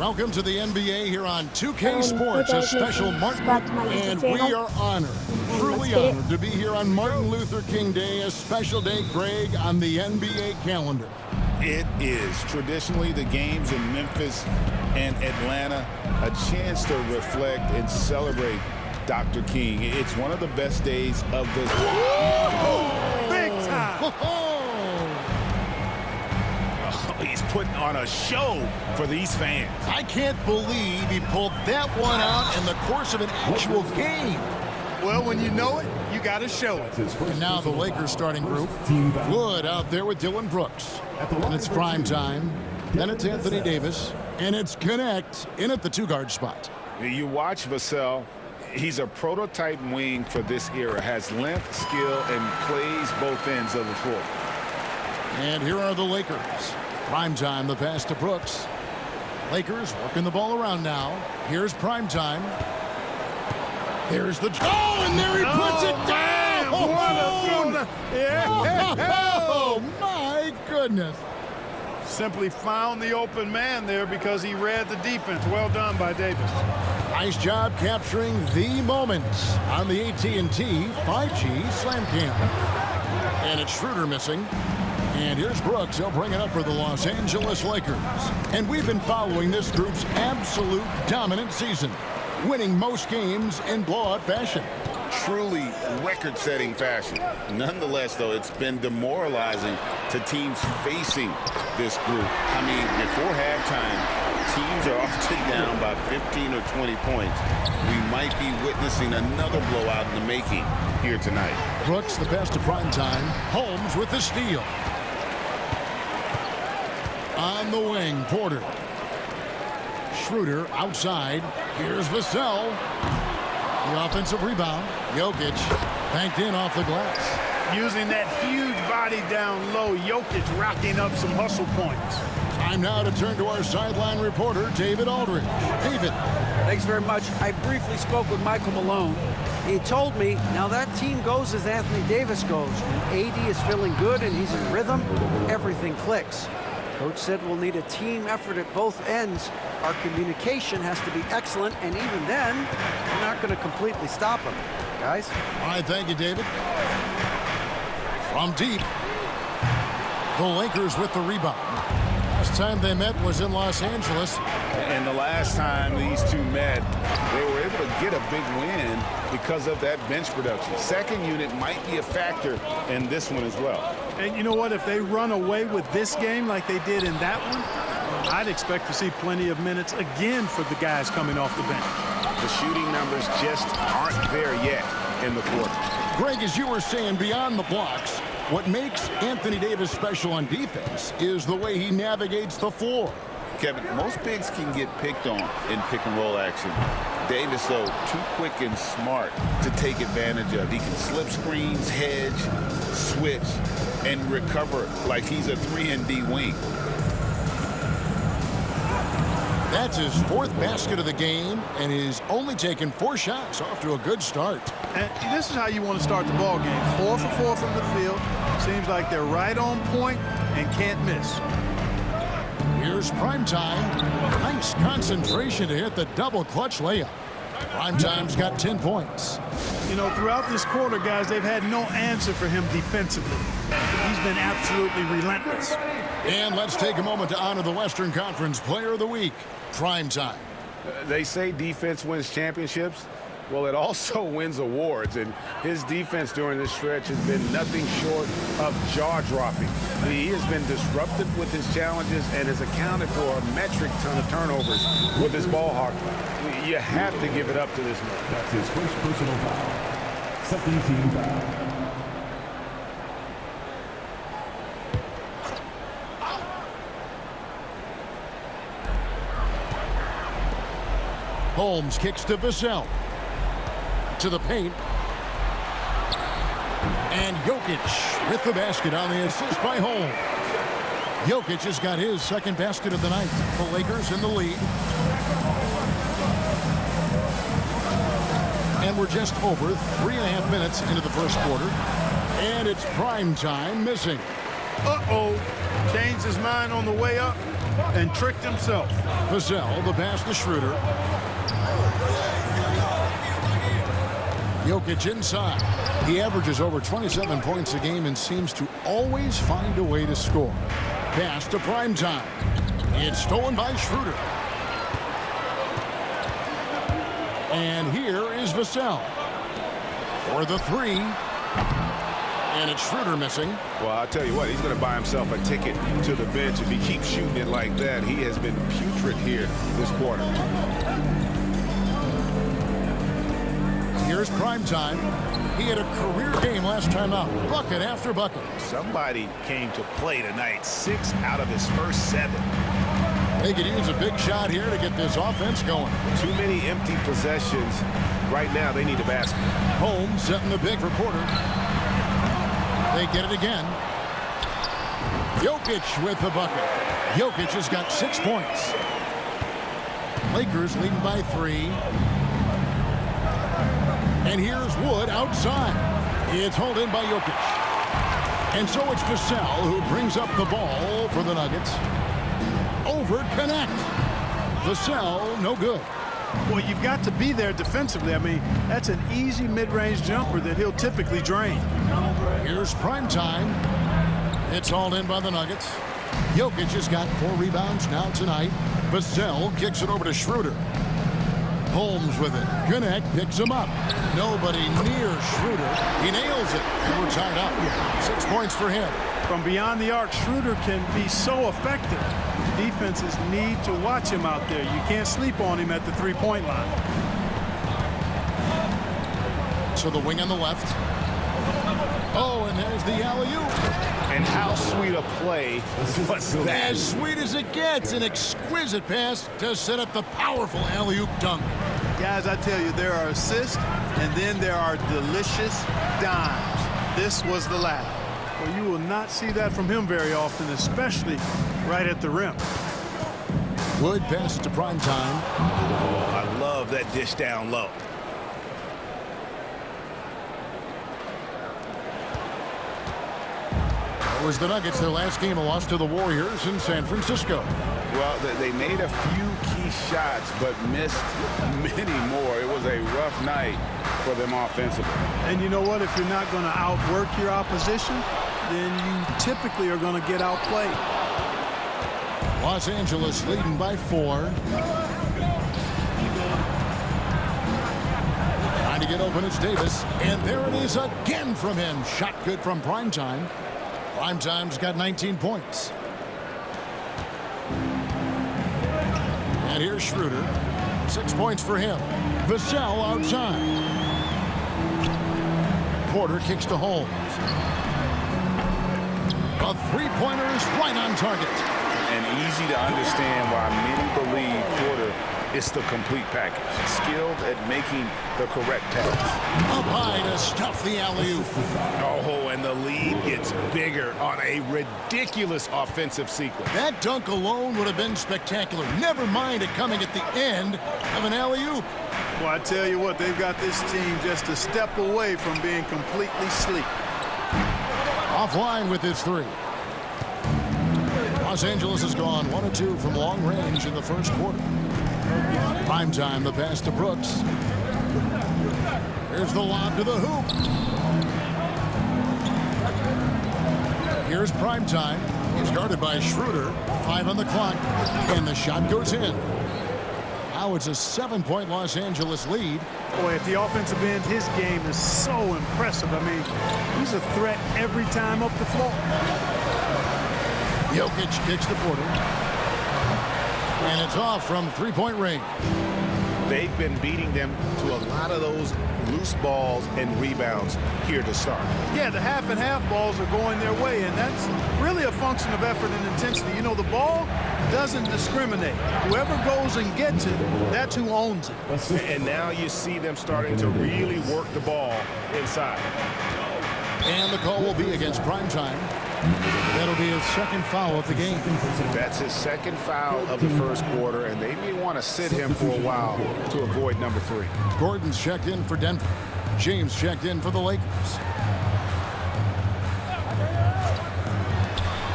Welcome to the NBA here on 2K Sports, a special Martin, and we are honored, truly honored to be here on Martin Luther King Day, a special day, Greg, on the NBA calendar. It is traditionally the games in Memphis and Atlanta, a chance to reflect and celebrate Dr. King. It's one of the best days of the... Whoa! Big time! He's putting on a show for these fans. I can't believe he pulled that one out in the course of an actual game. Well, when you know it, you got to show it. And now the Lakers starting group. Wood out there with Dylan Brooks. And it's prime time. Then it's Anthony Davis. And it's Connect in at the two-guard spot. You watch Vassell. He's a prototype wing for this era. Has length, skill, and plays both ends of the floor. And here are the Lakers. Primetime, the pass to Brooks. Lakers working the ball around now. Here's Primetime. There's the... Oh, and there he puts it down! Oh, my goodness. Simply found the open man there because he read the defense. Well done by Davis. Nice job capturing the moment on the AT&T 5G Slam Cam. And it's Schroeder missing. And here's Brooks. He'll bring it up for the Los Angeles Lakers. And we've been following this group's absolute dominant season, winning most games in blowout fashion. Truly record-setting fashion. Nonetheless, though, it's been demoralizing to teams facing this group. I mean, before halftime, teams are often down by 15 or 20 points. We might be witnessing another blowout in the making here tonight. Brooks, the pass to Primetime. Holmes with the steal. On the wing, Porter. Schroeder outside. Here's Vassell. The offensive rebound. Jokic banked in off the glass. Using that huge body down low, Jokic racking up some hustle points. Time now to turn to our sideline reporter, David Aldridge. David. Thanks very much. I briefly spoke with Michael Malone. He told me now that team goes as Anthony Davis goes. When AD is feeling good and he's in rhythm, everything clicks. Coach said we'll need a team effort at both ends. Our communication has to be excellent, and even then, we're not going to completely stop them. Guys? All right, thank you, David. From deep, the Lakers with the rebound. Last time they met was in Los Angeles. And the last time these two met, they were able to get a big win because of that bench production. Second unit might be a factor in this one as well. And you know what? If they run away with this game like they did in that one, I'd expect to see plenty of minutes again for the guys coming off the bench. The shooting numbers just aren't there yet in the quarter. Greg, as you were saying, beyond the blocks, what makes Anthony Davis special on defense is the way he navigates the floor. Kevin, most bigs can get picked on in pick-and-roll action. Davis, though, too quick and smart to take advantage of. He can slip screens, hedge, switch, and recover like he's a 3-and-D wing. That's his fourth basket of the game, and he's only taken 4 shots. Off to a good start. And this is how you want to start the ball game. 4 for 4 from the field. Seems like they're right on point and can't miss. Here's Primetime. Nice concentration to hit the double clutch layup. Primetime's got 10 points. You know, throughout this quarter, guys, they've had no answer for him defensively. He's been absolutely relentless. And let's take a moment to honor the Western Conference Player of the Week, Primetime. They say defense wins championships. Well, it also wins awards, and his defense during this stretch has been nothing short of jaw-dropping. He has been disruptive with his challenges and has accounted for a metric ton of turnovers with his ball hawk. You have to give it up to this man. That's his first personal foul. Second team foul. Holmes kicks to Vassell. To the paint. And Jokic with the basket on the assist by Holmes. Jokic has got his second basket of the night. The Lakers in the lead. And we're just over 3.5 minutes into the first quarter. And it's Primetime missing. Uh-oh. Changed his mind on the way up and tricked himself. Vassell, the pass to Schroeder. Jokic inside. He averages over 27 points a game and seems to always find a way to score. Pass to Primetime. It's stolen by Schroeder. And here is Vassell for the three. And it's Schroeder missing. Well, I'll tell you what, he's going to buy himself a ticket to the bench if he keeps shooting it like that. He has been putrid here this quarter. Here's Primetime. He had a career game last time out. Bucket after bucket. Somebody came to play tonight. 6 out of his first 7. They could use a big shot here to get this offense going. Too many empty possessions. Right now, they need a basket. Holmes setting the big for Porter. They get it again. Jokic with the bucket. Jokic has got 6 points. Lakers leading by 3. And here's Wood outside. It's hauled in by Jokic. And so it's Vassell who brings up the ball for the Nuggets. Over connect. Vassell, no good. Well, you've got to be there defensively. I mean, that's an easy mid-range jumper that he'll typically drain. Here's Primetime. It's hauled in by the Nuggets. Jokic has got 4 rebounds now tonight. Vassell kicks it over to Schroeder. Holmes with it. Connect picks him up. Nobody near Schroeder. He nails it. And we're tied up. 6 points for him. From beyond the arc, Schroeder can be so effective. Defenses need to watch him out there. You can't sleep on him at the three-point line. To the wing on the left. Oh, and there's the alley-oop. And how sweet a play was that? As sweet as it gets. An exquisite pass to set up the powerful alley-oop dunk. Guys, I tell you, there are assists, and then there are delicious dimes. This was the latter. Well, you will not see that from him very often, especially right at the rim. Wood passes to Primetime. Oh, I love that dish down low. It was the Nuggets, their last game, a loss to the Warriors in San Francisco. Well, they made a few key shots, but missed many more. It was a rough night for them offensively. And you know what? If you're not going to outwork your opposition, then you typically are going to get outplayed. Los Angeles leading by 4. Trying to get open, it's Davis. And there it is again from him. Shot good from Primetime. Primetime's got 19 points. And here's Schroeder. 6 points for him. Vassell outside. Porter kicks to Holmes. A three-pointer is right on target. And easy to understand why many believe Porter is the complete package. Skilled at making the correct pass. Up high to stuff the alley-oop. Oh, and the lead gets bigger on a ridiculous offensive sequence. That dunk alone would have been spectacular. Never mind it coming at the end of an alley-oop. Well, I tell you what, they've got this team just a step away from being completely sleep. Offline with his 3. Los Angeles has gone 1 of 2 from long range in the first quarter. Primetime, the pass to Brooks. Here's the lob to the hoop. Here's Primetime. He's guarded by Schroeder. 5 on the clock. And the shot goes in. Now it's a 7-point Los Angeles lead. Boy, at the offensive end, his game is so impressive. I mean, he's a threat every time up the floor. Jokic kicks to Porter. And it's off from 3-point range. They've been beating them to a lot of those loose balls and rebounds here to start. Yeah, the half and half balls are going their way, and that's really a function of effort and intensity. You know, the ball doesn't discriminate. Whoever goes and gets it, that's who owns it. And now you see them starting to really work the ball inside. And the call will be against Primetime. That'll be his second foul of the game. That's his second foul of the first quarter, and they may want to sit him for a while to avoid number 3. Gordon's checked in for Denver. James checked in for the Lakers.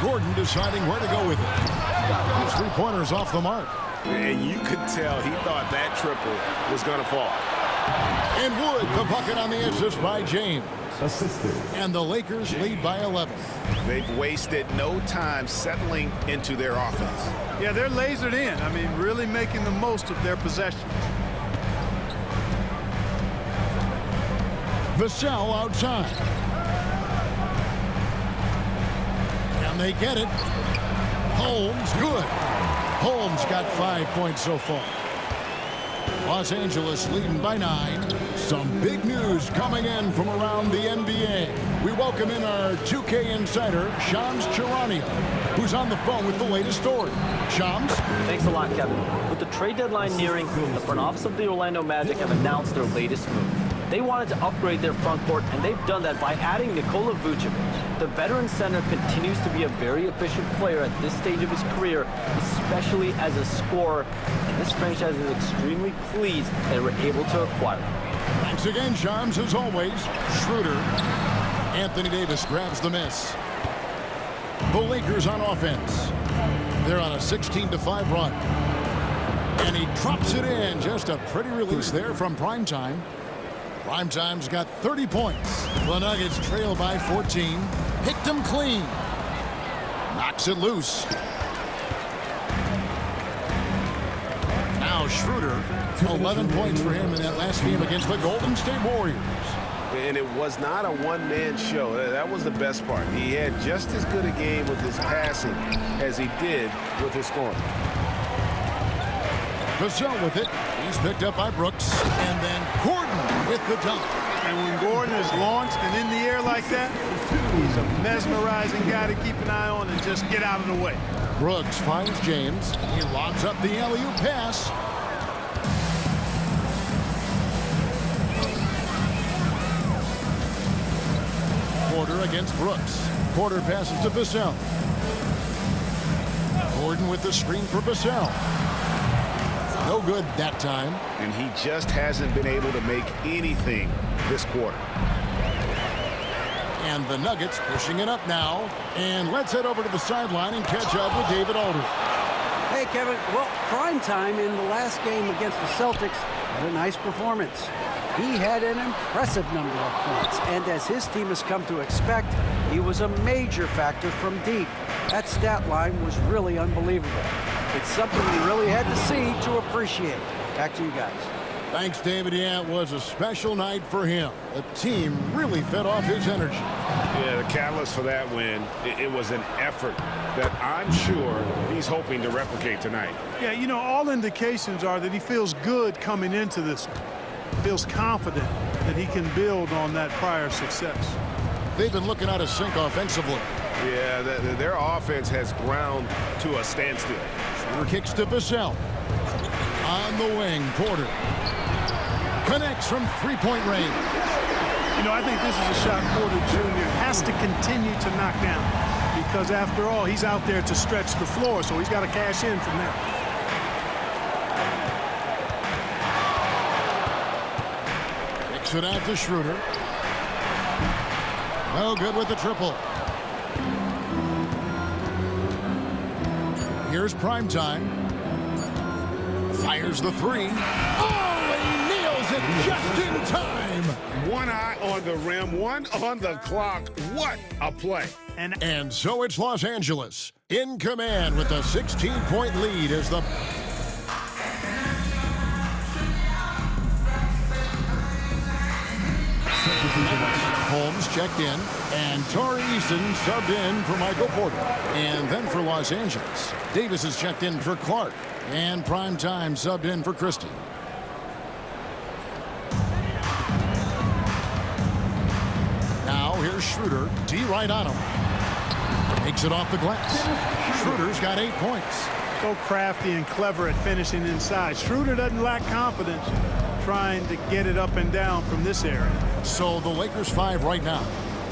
Gordon deciding where to go with it. His three-pointer's off the mark. And you could tell he thought that triple was going to fall. And Wood, the bucket on the assist by James. Assisted. And the Lakers lead by 11. They've wasted no time settling into their offense. Yeah, they're lasered in. I mean, really making the most of their possession. Vassell outside. And they get it. Holmes, good. Holmes got 5 points so far. Los Angeles leading by 9. Some big news coming in from around the NBA. We welcome in our 2K insider, Shams Charania, who's on the phone with the latest story. Shams? Thanks a lot, Kevin. With the trade deadline nearing, the front office of the Orlando Magic have announced their latest move. They wanted to upgrade their front court, and they've done that by adding Nikola Vucevic. The veteran center continues to be a very efficient player at this stage of his career, especially as a scorer, and this franchise is extremely pleased they were able to acquire him. Thanks again, Shams, as always. Schroeder. Anthony Davis grabs the miss. The Lakers on offense. They're on a 16-5 run. And he drops it in. Just a pretty release there from Primetime. Primetime's got 30 points. The Nuggets trail by 14. Picked them clean. Knocks it loose. Now Schroeder. 11 points for him in that last game against the Golden State Warriors. And it was not a one-man show. That was the best part. He had just as good a game with his passing as he did with his scoring. Vassell with it. He's picked up by Brooks. And then Gordon with the dunk. And when Gordon is launched and in the air like that, he's a mesmerizing guy to keep an eye on and just get out of the way. Brooks finds James. He lobs up the alley-oop pass. Porter against Brooks. Porter passes to Vassell. Gordon with the screen for Vassell. No good that time. And he just hasn't been able to make anything this quarter. And the Nuggets pushing it up now. And let's head over to the sideline and catch up with David Aldridge. Hey, Kevin. Well, Primetime in the last game against the Celtics had a nice performance. He had an impressive number of points, and as his team has come to expect, he was a major factor from deep. That stat line was really unbelievable. It's something we really had to see to appreciate. Back to you guys. Thanks, David. Yeah, it was a special night for him. The team really fed off his energy. Yeah, the catalyst for that win, it was an effort that I'm sure he's hoping to replicate tonight. Yeah, you know, all indications are that he feels good coming into this. Feels confident that he can build on that prior success. They've been looking out of sync offensively. Yeah, their offense has ground to a standstill. Schroeder kicks to Vassell. On the wing, Porter. Connects from three-point range. You know, I think this is a shot Porter Jr. has to continue to knock down because, after all, he's out there to stretch the floor, so he's got to cash in from there. Kicks it out to Schroeder. No good with the triple. Here's Primetime. Fires the three. Oh, he nails it just in time. One eye on the rim, one on the clock. What a play. And so it's Los Angeles in command with a 16-point lead as the Holmes checked in, and Tari Eason subbed in for Michael Porter. And then for Los Angeles, Davis is checked in for Clark, and Primetime subbed in for Christie. Now here's Schroeder, D right on him. Takes it off the glass. Schroeder's got 8 points. So crafty and clever at finishing inside. Schroeder doesn't lack confidence trying to get it up and down from this area. So the Lakers 5 right now.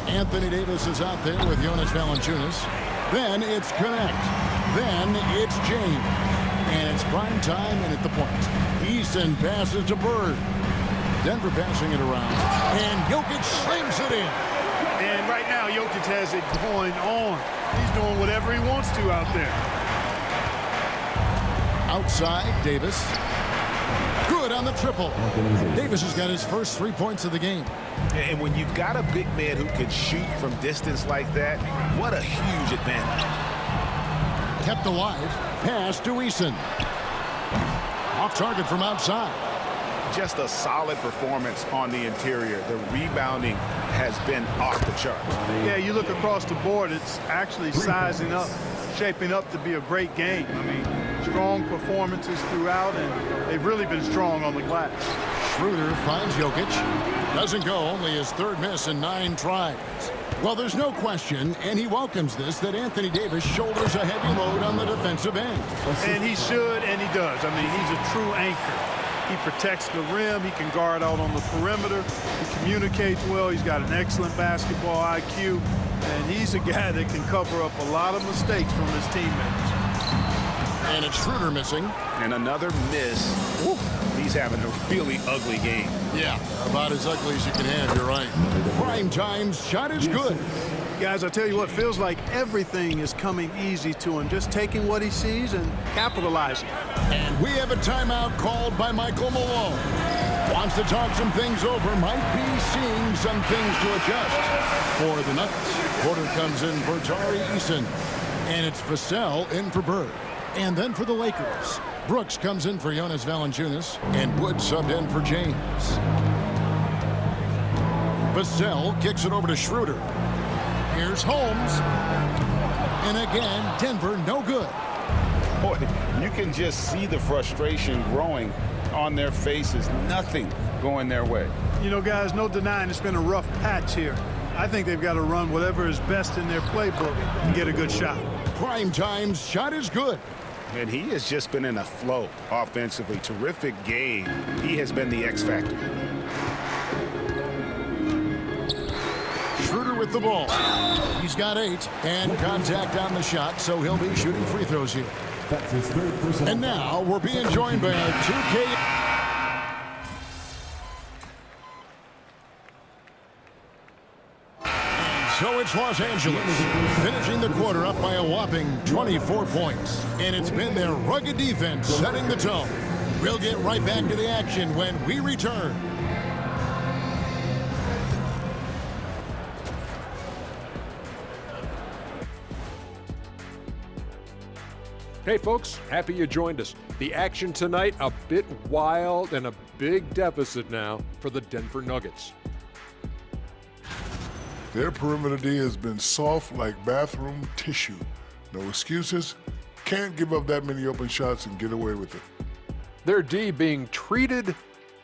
Anthony Davis is out there with Jonas Valanciunas. Then it's Connect. Then it's James. And it's Primetime and at the point. Eason passes to Bird. Denver passing it around. And Jokic slams it in. And And right now, Jokic has it going on. He's doing whatever he wants to out there. Outside, Davis. Good on the triple. Davis has got his first 3 points of the game. And when you've got a big man who can shoot from distance like that, what a huge advantage. Kept alive. Pass to Eason. Off target from outside. Just a solid performance on the interior. The rebounding has been off the chart. Yeah, you look across the board, it's actually sizing up, shaping up to be a great game. I mean, strong performances throughout, and they've really been strong on the glass. Schroeder finds Jokic. Doesn't go, only his third miss in 9 tries. Well, there's no question, and he welcomes this, that Anthony Davis shoulders a heavy load on the defensive end. And he should, and he does. I mean, he's a true anchor. He protects the rim. He can guard out on the perimeter. He communicates well. He's got an excellent basketball IQ. And he's a guy that can cover up a lot of mistakes from his teammates. And it's Schroeder missing. And another miss. Woo. He's having a really ugly game. Yeah, about as ugly as you can have, you're right. Prime time's shot is good. Guys, I tell you what, feels like everything is coming easy to him. Just taking what he sees and capitalizing. And we have a timeout called by Michael Malone. Wants to talk some things over. Might be seeing some things to adjust. For the Nuggets, Porter comes in for Tari Eason. And it's Vassell in for Bird. And then for the Lakers, Brooks comes in for Jonas Valanciunas. And Wood subbed in for James. Vassell kicks it over to Schroeder. Here's Holmes. And again, Denver no good. Boy, you can just see the frustration growing on their faces. Nothing going their way. You know, guys, no denying it's been a rough patch here. I think they've got to run whatever is best in their playbook and get a good shot. Prime time's shot is good. And he has just been in a flow offensively. Terrific game. He has been the X factor. Schroeder with the ball. He's got 8 and contact on the shot, so he'll be shooting free throws here. That's his third personal. And now we're being joined by our 2K. So it's Los Angeles, finishing the quarter up by a whopping 24 points. And it's been their rugged defense setting the tone. We'll get right back to the action when we return. Hey folks, happy you joined us. The action tonight, a bit wild and a big deficit now for the Denver Nuggets. Their perimeter D has been soft like bathroom tissue. No excuses. Can't give up that many open shots and get away with it. Their D being treated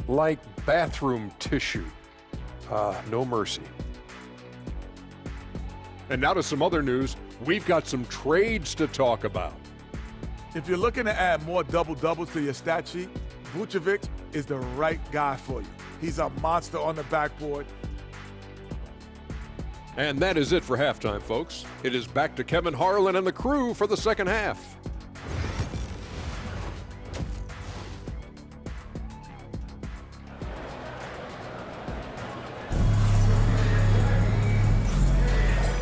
like bathroom tissue. No mercy. And now to some other news. We've got some trades to talk about. If you're looking to add more double-doubles to your stat sheet, Vucevic is the right guy for you. He's a monster on the backboard. And that is it for halftime, folks. It is back to Kevin Harlan and the crew for the second half.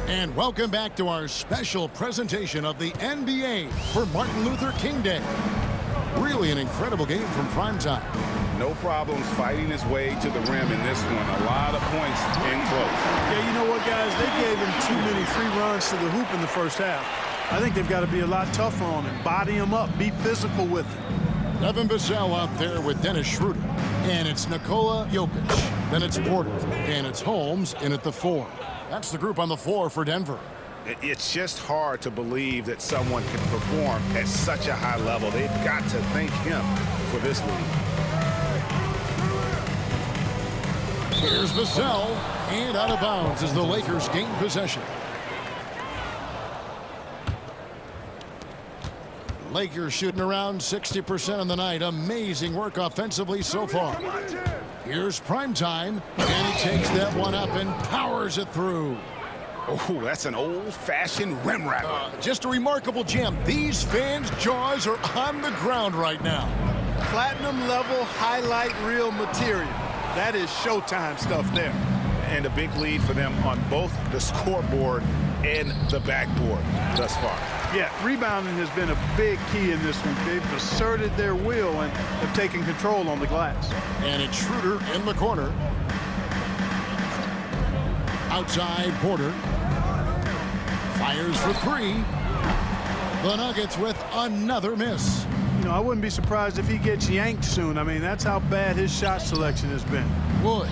And welcome back to our special presentation of the NBA for Martin Luther King Day. Really an incredible game from primetime. No problems fighting his way to the rim in this one. A lot of points in close. Yeah, you know what, guys? They gave him too many free runs to the hoop in the first half. I think they've got to be a lot tougher on him. Body him up. Be physical with him. Devin Vassell out there with Dennis Schroeder. And it's Nikola Jokic. Then it's Porter. And it's Holmes in at the 4. That's the group on the floor for Denver. It's just hard to believe that someone can perform at such a high level. They've got to thank him for this lead. Here's Vassell, and out of bounds as the Lakers gain possession. Lakers shooting around 60% on the night. Amazing work offensively so far. Here's Primetime, and he takes that one up and powers it through. Oh, that's an old-fashioned rim wrap. Just a remarkable jam. These fans' jaws are on the ground right now. Platinum level highlight reel material. That is Showtime stuff there. and a big lead for them on both the scoreboard and the backboard thus far. Yeah, rebounding has been a big key in this one. They've asserted their will and have taken control on the glass. And it's Schroeder in the corner. Outside Porter. Fires for three. The Nuggets with another miss. You know, I wouldn't be surprised if he gets yanked soon. I mean, that's how bad his shot selection has been. Wood.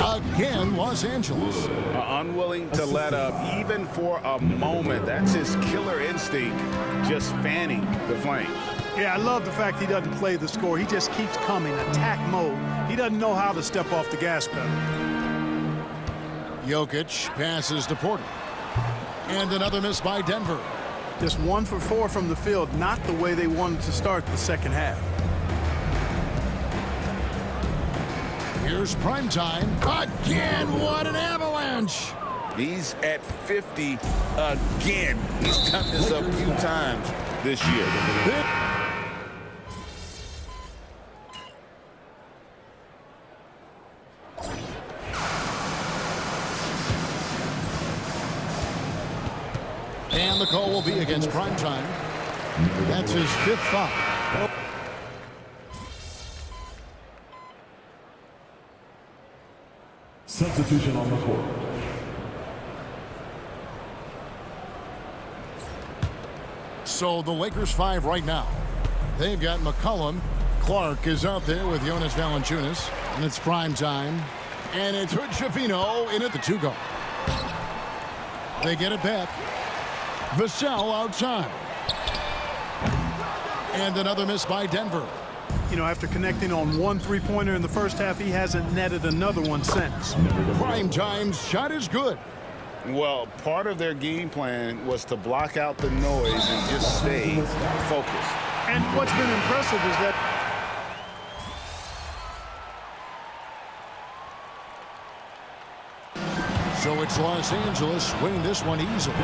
Again, Los Angeles. Unwilling to let up even for a moment. That's his killer instinct, just fanning the flames. Yeah, I love the fact he doesn't play the score. He just keeps coming, attack mode. He doesn't know how to step off the gas pedal. Jokic passes to Porter. And another miss by Denver. Just 1 for 4 from the field, not the way they wanted to start the second half. Here's primetime. Again, what an avalanche! He's at 50 again. He's done this a few times this year. And the call will be against primetime. That's his 5th foul. Substitution on the court. So the Lakers 5 right now. They've got McCollum. Clark is out there with Jonas Valanciunas. And it's prime time. And it's Hood-Schifino in at the 2-guard. They get it back. Vassell outside. And another miss by Denver. You know, after connecting on 1 3-pointer in the first half, he hasn't netted another one since. Primetime's shot is good. Well, part of their game plan was to block out the noise and just stay focused. And what's been impressive is that so it's Los Angeles winning this one easily.